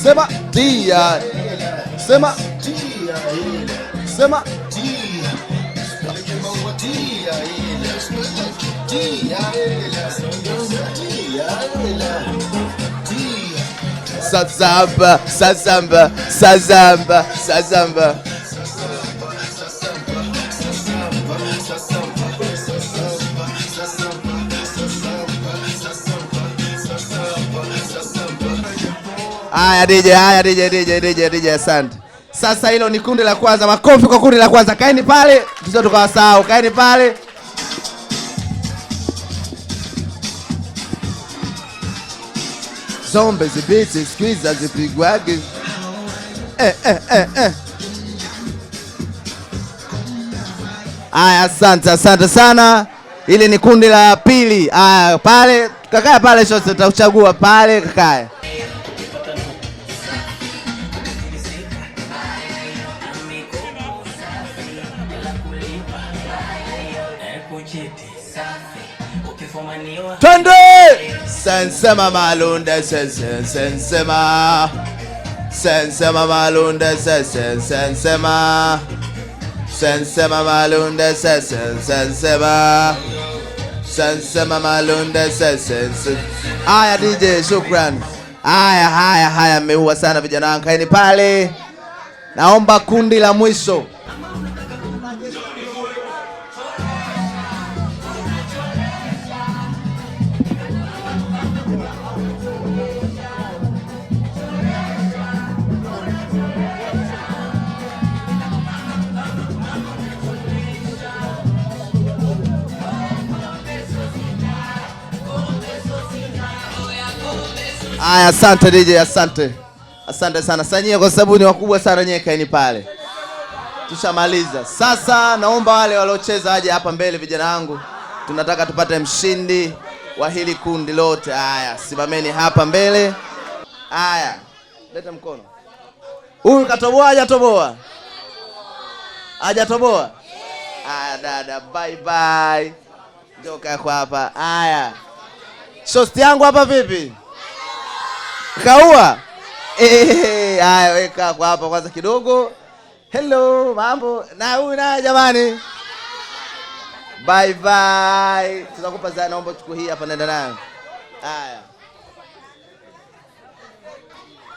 Sema dia. Sema sema Sazamba, sazamba, sazamba, sazamba. Haya DJ, asante. Sasa hilo ni kundi la kwanza, makofi kwa kundi la kwanza. Kaeni pale, tusio tukawasahau. Kaeni pale. Zombe zibiti, squeeze zipigwage. Haya, asante sana. Hili ni kundi la pili. Haya, pale, kakae pale shote tutachagua pale kakae. Twende! Sensema malunde sensema. Sensema malunde sensema. Sensema malunde sensema. Sensema malunde sensema. Haya DJ, shukran. Haya mmeua sana vijana wangu. Kaeni pale. Naomba kundi la mwisho. Aya, asante DJ, asante. Asante sana. Sanyie kwa sababu ni wakubwa sana nyewe, kaeni pale. Tushamaliza. Sasa naomba wale waliocheza aje hapa mbele vijana wangu. Tunataka tupate mshindi wa hili kundi lote. Aya, simameni hapa mbele. Aya. Leta mkono. Huyu katoboa hajatoboa? Hajatoboa? Aya dada, bye bye. Joka kwa hapa. Aya. Shosti yangu hapa vipi? Kaua? Haya, weka kwa hapa kwanza kidogo. Hello, mambo. Na huyu naye jamani. Bye bye. Tunakupa za, naomba chukua hii hapa nenda nayo. Haya.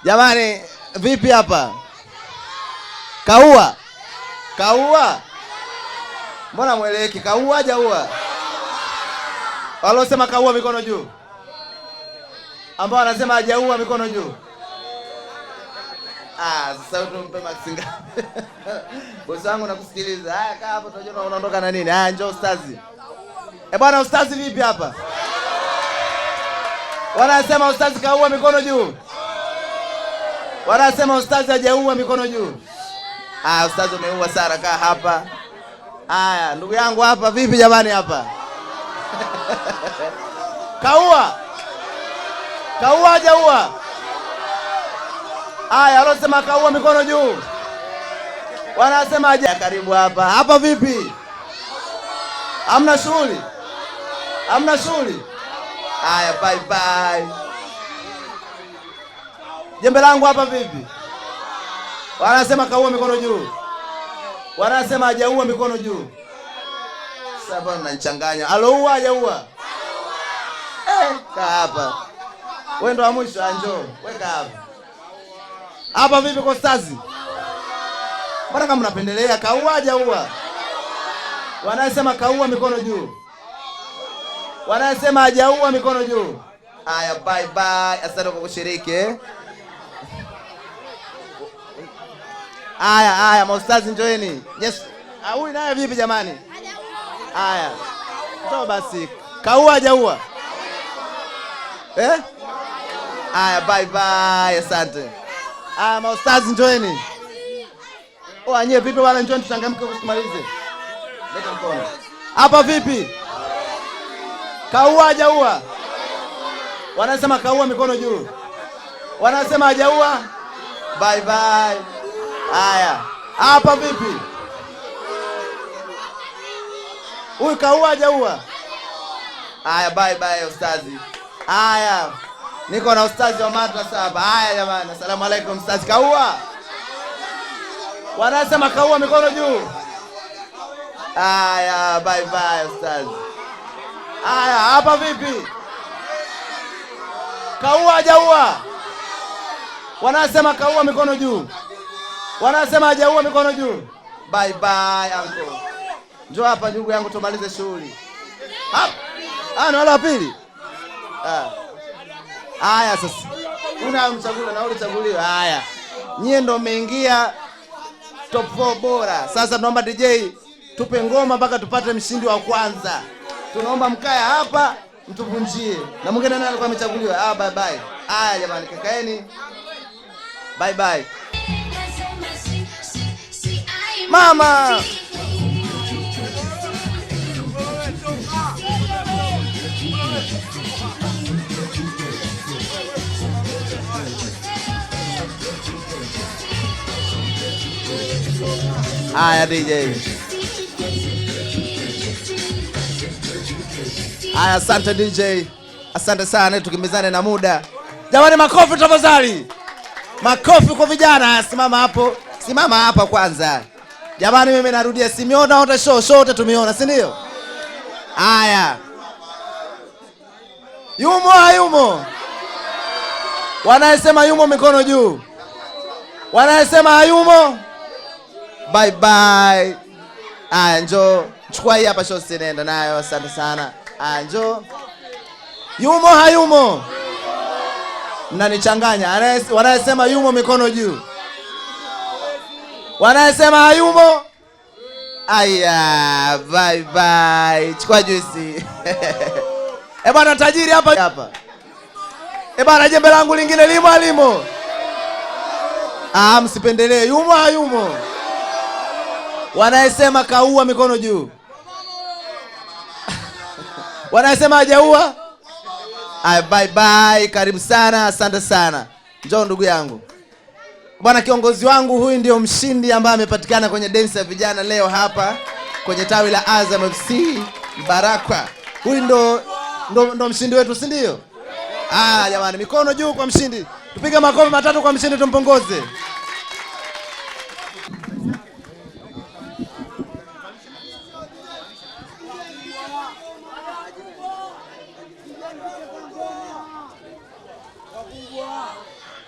Jamani, vipi hapa? Kaua? Kaua? Mbona mweleki? Kaua hajaua? Walosema kaua mikono juu. Ambao anasema hajaua mikono juu. Sasa tumpe Maxi ngapi? Bosi wangu nakusikiliza. Haya, kaa hapo tunajua unaondoka na nini. Haya, njoo ustazi. Bwana ustazi vipi hapa? Wanasema ustazi kaua mikono juu. Wanasema ustazi hajaua mikono juu. Ustazi umeua sana, kaa hapa. Haya, ndugu yangu hapa vipi jamani hapa? Kaua? Kaua hajaua? Haya, alosema kaua mikono juu. Wanasema haja. Karibu hapa. Hapa vipi? Hamna shughuli? Hamna shughuli? Haya, bye bye. Jembe langu hapa vipi? Wanasema kaua mikono juu. Wanasema hajaua mikono juu. Sasa bwana mnanichanganya. Aloua hajaua? Kaa hapa. Wewe ndo wa mwisho, njoo. Weka hapa. Hapa vipi kwa stazi? Mbona kama mnapendelea kaua hajaua? Wanasema kaua mikono juu. Wanasema hajaua mikono juu. Haya, bye bye. Asante kwa kushiriki. Haya, maustazi njoeni. Yes. Huyu naye vipi jamani? Haya. Njoo basi. Kaua hajaua? Haya, bye bye. Asante. Maustazi njoeni. Anye vipi wala njoeni tuchangamke tusimalize. Leta mkono. Hapa vipi? Kaua hajaua? Wanasema kaua mikono juu. Wanasema hajaua? Bye bye. Haya. Hapa vipi? Huyu kaua hajaua? Haya, bye bye ustazi. Haya. Niko na ustazi wa madrasa hapa. Haya jamani, asalamu alaykum ustazi. Kaua. Wanasema kaua, mikono juu. Haya, bye bye ustazi. Haya, hapa vipi? Kaua hajaua? Wanasema kaua, mikono juu. Wanasema hajaua, mikono juu. Bye bye uncle. Njoo hapa ndugu yangu tumalize shughuli. Hapa. Ni wala pili. Haya sasa. Unamchagua na ulichaguliwa. Haya. Nyie ndio mmeingia top 4 bora. Sasa tunaomba DJ tupe ngoma mpaka tupate mshindi wa kwanza. Tunaomba mkaya hapa mtuvunjie. Na mwingine nani alikuwa amechaguliwa? Bye bye. Haya jamani, kakaeni. Bye bye. Mama. Haya DJ. Haya, asante DJ. Asante sana, tukimbizane na muda. Jamani, makofi tafadhali. Makofi kwa vijana. Simama hapo. Simama hapa kwanza. Jamani, mimi narudia, simeona wote show wote tumeona, si ndio? Haya. Yumo hayumo? Wanasema yumo, mikono juu. Wanasema hayumo? Bye bye. Njoo. Chukua hii hapa show nenda nayo, asante sana. Njoo. Yumo hayumo? Mnanichanganya. Wanasema yumo, mikono juu. Wanasema hayumo? Aya, bye bye. Chukua juice. Bwana tajiri hapa. Bwana jembe langu lingine limo. Msipendelee. Yumo hayumo? Wanasema kaua, mikono juu. Wanasema hajaua? Bye bye. Karibu sana, asante sana. Njoo ndugu yangu. Bwana kiongozi wangu, huyu ndio mshindi ambaye amepatikana kwenye dance ya vijana leo hapa kwenye tawi la Azam FC Barakwa. Huyu ndo mshindi wetu, si ndio? Jamani, mikono juu kwa mshindi. Tupige makofi matatu kwa mshindi, tumpongoze.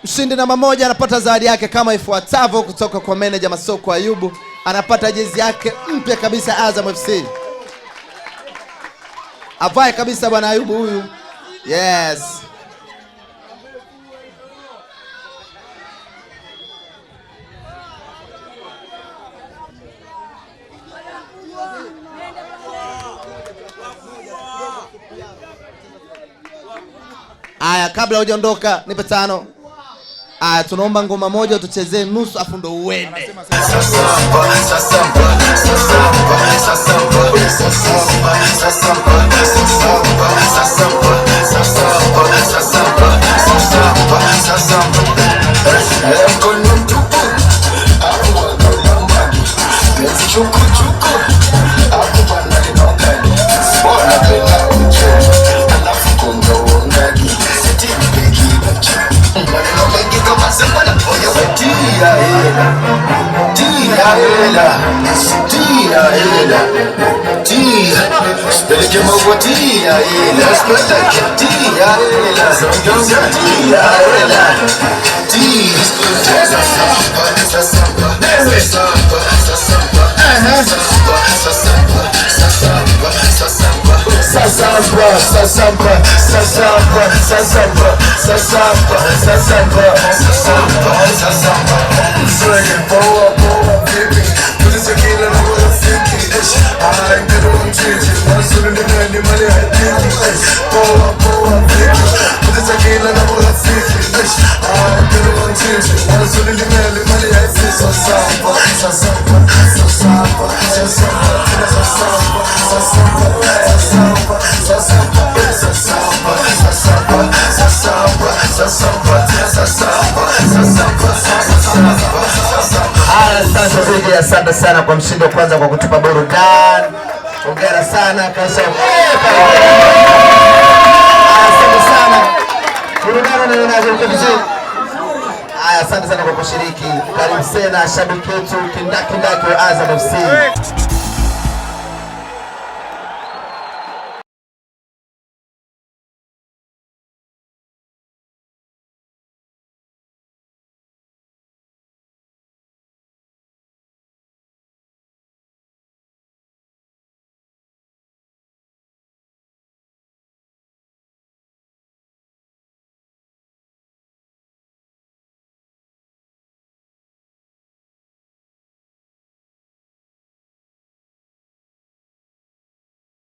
Mshindi namba 1 anapata zawadi yake kama ifuatavyo kutoka kwa manager Masoko Ayubu. Anapata jezi yake mpya kabisa Azam FC. Avae kabisa bwana Ayubu huyu. Yes. Aya, kabla hujaondoka nipe 5. Tunaomba ngoma moja tuchezee nusu afu ndo uende. Asante sana kwa mshindi wa kwanza kwa kutupa burudani. Hongera sana Kasha. Asante sana. Burudani asante sana kwa kushiriki. Karibu sana shabiki wetu kindaki wa Azam FC.